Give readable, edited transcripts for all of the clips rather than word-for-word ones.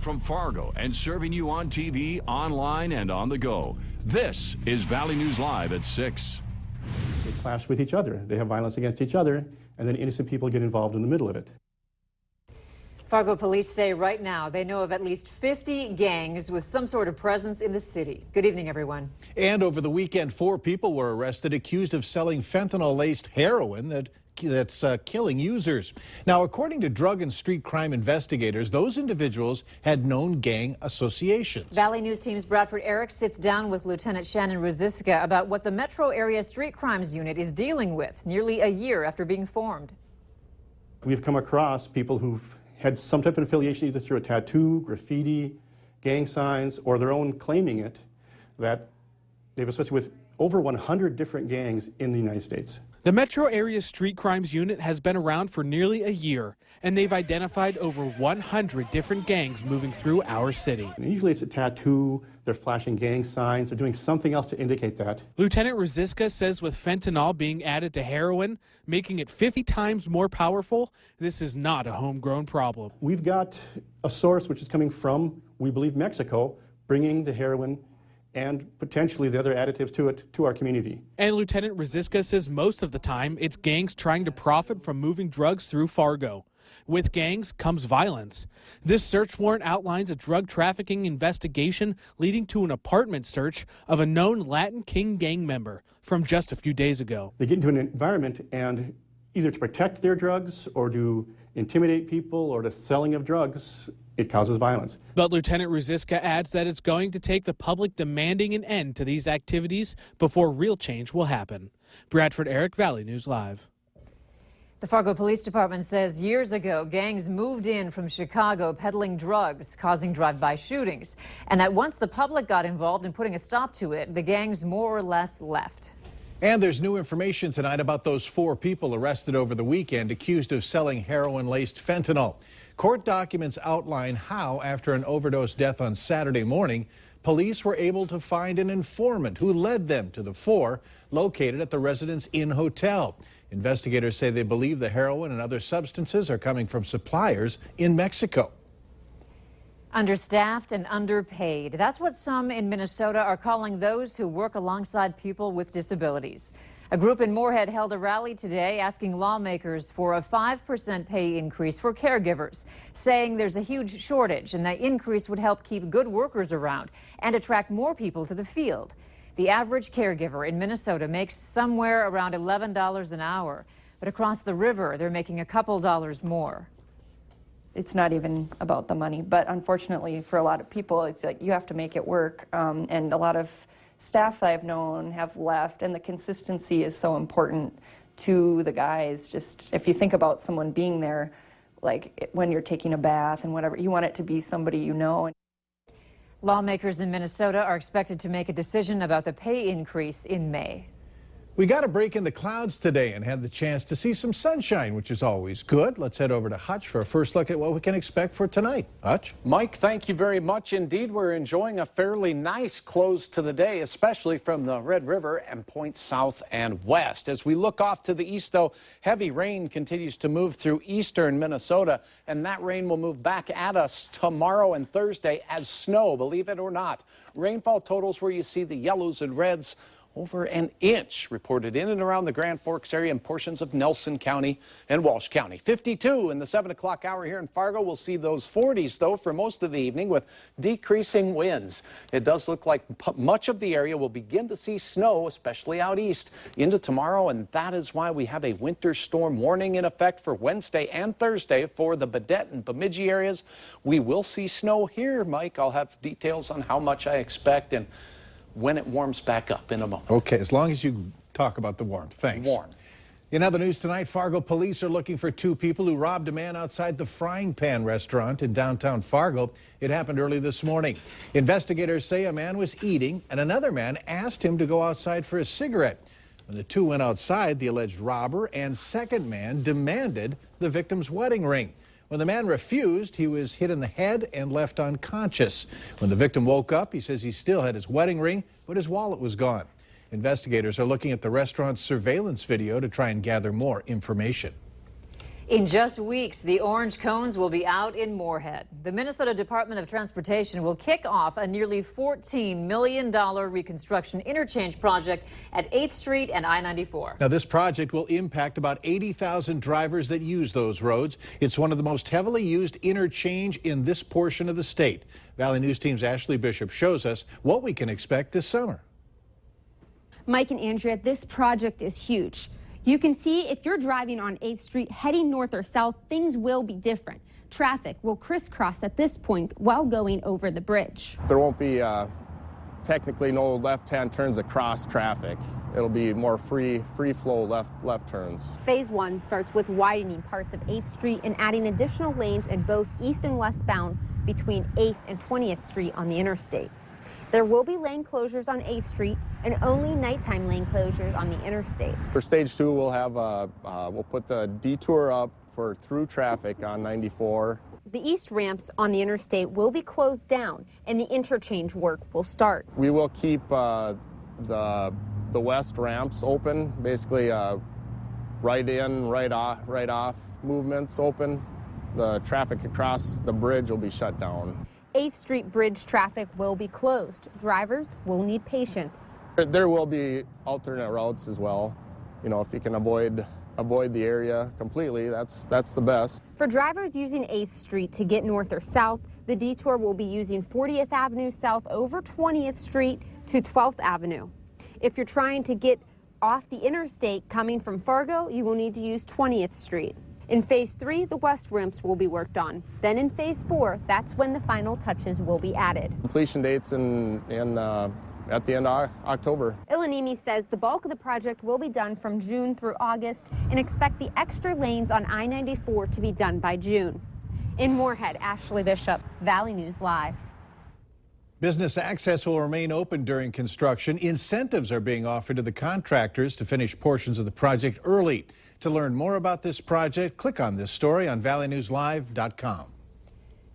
from Fargo and serving you on TV, online, and on the go. This is Valley News Live at 6. They clash with each other. They have violence against each other, and then innocent people get involved in the middle of it. Fargo police say right now they know of at least 50 gangs with some sort of presence in the city. Good evening, everyone. And over the weekend, 4 people were arrested accused of selling fentanyl-laced heroin that's killing users. Now, according to drug and street crime investigators, those individuals had known gang associations. Valley News Team's Bradford Eric sits down with Lieutenant Shannon Ruziska about what the Metro Area Street Crimes Unit is dealing with nearly a year after being formed. We've come across people who've had some type of affiliation either through a tattoo, graffiti, gang signs, or their own claiming it, that they've associated with over 100 different gangs in the United States. The Metro Area Street Crimes Unit has been around for nearly a year, and they've identified over 100 different gangs moving through our city. And usually it's a tattoo, they're flashing gang signs, they're doing something else to indicate that. Lieutenant Ruziska says with fentanyl being added to heroin, making it 50 times more powerful, this is not a homegrown problem. We've got a source which is coming from, we believe, Mexico, bringing the heroin and potentially the other additives to it to our community. And Lieutenant Ruziska says most of the time it's gangs trying to profit from moving drugs through Fargo. With gangs comes violence. This search warrant outlines a drug trafficking investigation leading to an apartment search of a known Latin King gang member from just a few days ago. They get into an environment and either to protect their drugs or to intimidate people or the selling of drugs, it causes violence. But Lieutenant Ruziska adds that it's going to take the public demanding an end to these activities before real change will happen. Bradford Eric, Valley News Live. The Fargo Police Department says years ago, gangs moved in from Chicago peddling drugs, causing drive-by shootings, and that once the public got involved in putting a stop to it, the gangs more or less left. And there's new information tonight about those 4 people arrested over the weekend accused of selling heroin-laced fentanyl. Court documents outline how, after an overdose death on Saturday morning, police were able to find an informant who led them to the 4 located at the Residence Inn Hotel. Investigators say they believe the heroin and other substances are coming from suppliers in Mexico. Understaffed and underpaid. That's what some in Minnesota are calling those who work alongside people with disabilities. A group in Moorhead held a rally today asking lawmakers for a 5% pay increase for caregivers, saying there's a huge shortage and the increase would help keep good workers around and attract more people to the field. The average caregiver in Minnesota makes somewhere around $11 an hour, but across the river they're making a couple dollars more. It's not even about the money, but unfortunately for a lot of people, it's like you have to make it work. And a lot of staff that I've known have left, and the consistency is so important to the guys. Just if you think about someone being there, like when you're taking a bath and whatever, you want it to be somebody you know. Lawmakers in Minnesota are expected to make a decision about the pay increase in May. We got a break in the clouds today and had the chance to see some sunshine, which is always good. Let's head over to Hutch for a first look at what we can expect for tonight. Hutch? Mike, thank you very much indeed. We're enjoying a fairly nice close to the day, especially from the Red River and points south and west. As we look off to the east, though, heavy rain continues to move through eastern Minnesota, and that rain will move back at us tomorrow and Thursday as snow, believe it or not. Rainfall totals where you see the yellows and reds, over an inch reported in and around the Grand Forks area and portions of Nelson County and Walsh County. 52 in the 7 o'clock hour here in Fargo. We'll see those 40s, though, for most of the evening with decreasing winds. It does look like much of the area will begin to see snow, especially out east, into tomorrow, and that is why we have a winter storm warning in effect for Wednesday and Thursday for the Baudette and Bemidji areas. We will see snow here, Mike. I'll have details on how much I expect and when it warms back up in a moment. Okay, as long as you talk about the warmth. Thanks. Warm. In other news tonight, Fargo police are looking for 2 people who robbed a man outside the Frying Pan restaurant in downtown Fargo. It happened early this morning. Investigators say a man was eating and another man asked him to go outside for a cigarette. When the 2 went outside, the alleged robber and second man demanded the victim's wedding ring. When the man refused, he was hit in the head and left unconscious. When the victim woke up, he says he still had his wedding ring, but his wallet was gone. Investigators are looking at the restaurant's surveillance video to try and gather more information. In just weeks, the orange cones will be out in Moorhead. The Minnesota Department of Transportation will kick off a nearly $14 million reconstruction interchange project at 8th Street and I-94. Now, this project will impact about 80,000 drivers that use those roads. It's one of the most heavily used interchange in this portion of the state. Valley News Team's Ashley Bishop shows us what we can expect this summer. Mike and Andrea, this project is huge. You can see if you're driving on 8th Street heading north or south, things will be different. Traffic will crisscross at this point while going over the bridge. There won't be technically no left-hand turns across traffic. It'll be more free flow left turns. Phase 1 starts with widening parts of 8th Street and adding additional lanes in both east and westbound between 8th and 20th Street on the interstate. There will be lane closures on 8th Street and only nighttime lane closures on the interstate. For stage 2, we'll have we'll put the detour up for through traffic on 94. The east ramps on the interstate will be closed down and the interchange work will start. We will keep the west ramps open, basically right in, right off movements open. The traffic across the bridge will be shut down. 8th Street Bridge traffic will be closed. Drivers will need patience. There will be alternate routes as well. You know, if you can avoid the area completely, that's the best. For drivers using 8th Street to get north or south, the detour will be using 40th Avenue south over 20th Street to 12th Avenue. If you're trying to get off the interstate coming from Fargo, you will need to use 20th Street. In Phase 3, the west ramps will be worked on. Then in Phase 4, that's when the final touches will be added. Completion dates at the end of October. Ilanimi says the bulk of the project will be done from June through August and expect the extra lanes on I-94 to be done by June. In Moorhead, Ashley Bishop, Valley News Live. Business access will remain open during construction. Incentives are being offered to the contractors to finish portions of the project early. To learn more about this project, click on this story on valleynewslive.com.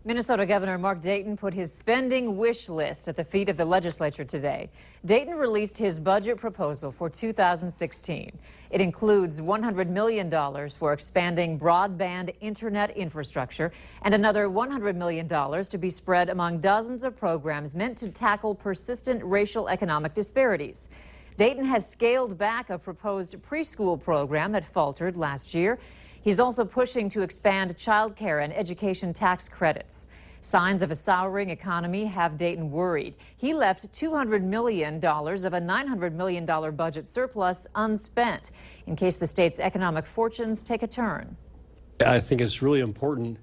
Minnesota Governor Mark Dayton put his spending wish list at the feet of the legislature today. Dayton released his budget proposal for 2016. It includes $100 million for expanding broadband internet infrastructure and another $100 million to be spread among dozens of programs meant to tackle persistent racial economic disparities. Dayton has scaled back a proposed preschool program that faltered last year. He's also pushing to expand child care and education tax credits. Signs of a souring economy have Dayton worried. He left $200 million of a $900 million budget surplus unspent in case the state's economic fortunes take a turn. I think it's really important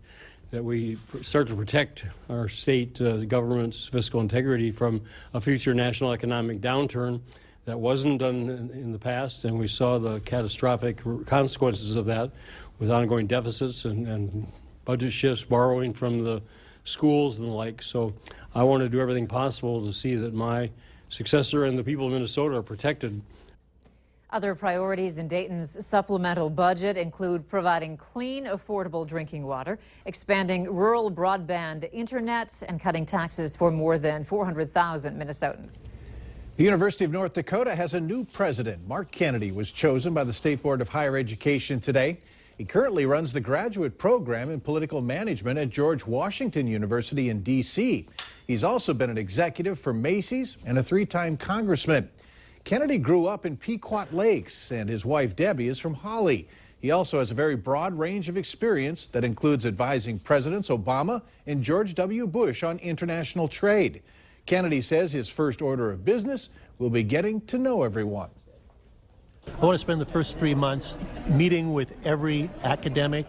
that we start to protect our state government's fiscal integrity from a future national economic downturn. That wasn't done in the past, and we saw the catastrophic consequences of that with ongoing deficits and budget shifts, borrowing from the schools and the like. So I want to do everything possible to see that my successor and the people of Minnesota are protected. Other priorities in Dayton's supplemental budget include providing clean, affordable drinking water, expanding rural broadband internet, and cutting taxes for more than 400,000 Minnesotans. The University of North Dakota has a new president. Mark Kennedy was chosen by the State Board of Higher Education today. He currently runs the graduate program in political management at George Washington University in D.C. He's also been an executive for Macy's and a 3-time congressman. Kennedy grew up in Pequot Lakes, and his wife Debbie is from Holly. He also has a very broad range of experience that includes advising Presidents Obama and George W. Bush on international trade. Kennedy says his first order of business will be getting to know everyone. I want to spend the first 3 months meeting with every academic,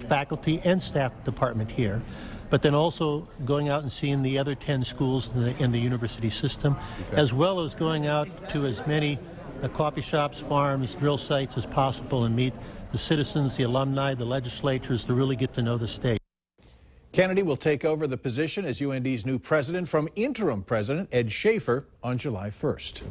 faculty and staff department here, but then also going out and seeing the other 10 schools in the university system, as well as going out to as many coffee shops, farms, drill sites as possible and meet the citizens, the alumni, the legislators to really get to know the state. Kennedy will take over the position as UND's new president from interim president Ed Schaefer on July 1st.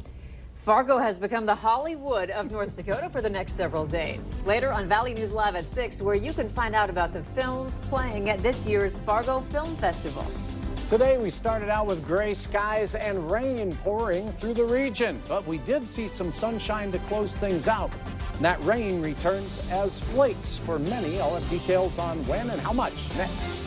Fargo has become the Hollywood of North Dakota for the next several days. Later on Valley News Live at 6, where you can find out about the films playing at this year's Fargo Film Festival. Today we started out with gray skies and rain pouring through the region, but we did see some sunshine to close things out. That rain returns as flakes for many. I'll have details on when and how much next.